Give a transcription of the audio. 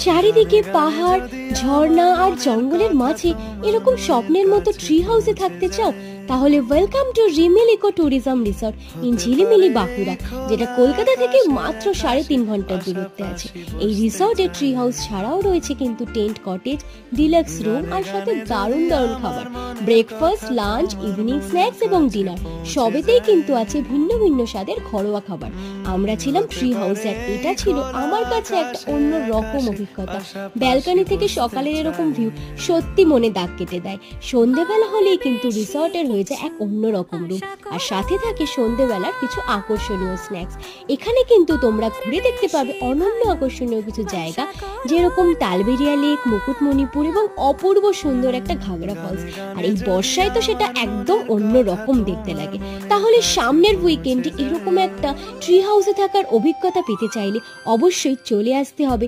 চারিদিকে পাহাড়, ঝর্ণা আর জঙ্গলের মাঝে এরকম স্বপ্নের মতো ট্রি হাউসে থাকতে চাও? তাহলে welcome to Rimil eco tourism resort in Jhilimili Bankura, যেটা কলকাতা থেকে মাত্র 3.5 ঘন্টার দূরত্বে আছে। এই রিসর্টে ট্রি হাউস ছাড়াও রয়েছে কিন্তু টেন্ট কটেজ, ডিলাক্স রুম আর সাথে দারুণ দারুণ খাবার। ব্রেকফাস্ট, লাঞ্চ, ইভিনিং স্ন্যাক্স এবং ডিনার সবেতেই কিন্তু আছে ভিন্ন ভিন্ন স্বাদের ঘরোয়া খাবার। আমরা ছিলাম ট্রি হাউসে আর এটা ছিল আমার কাছে একটা অন্য রকম অভিজ্ঞতা। ব্যালকনি থেকে সকালের এরকম ভিউ সত্যি মনে দাগ কেটে দেয়। সন্ধেবেলা হলেই কিন্তু রিসর্টের হয়ে যায় এক অন্য রকম রূপ, আর সাথে থাকে সন্ধেবেলার কিছু আকর্ষণীয় স্ন্যাক্স। এখানে কিন্তু তোমরা ঘুরে দেখতে পাবে অনন্য আকর্ষণীয় কিছু জায়গা, যেরকম তালবেরিয়া লেক, মুকুটমণিপুর এবং অপূর্ব সুন্দর একটা ঘাগড়া ফলস। আর এই বর্ষায় তো সেটা একদম অন্য রকম দেখতে লাগে। তাহলে সামনের উইকেন্ডে এরকম একটা ট্রি হাউসে থাকার অভিজ্ঞতা পেতে চাইলে অবশ্যই চলে আসতে হবে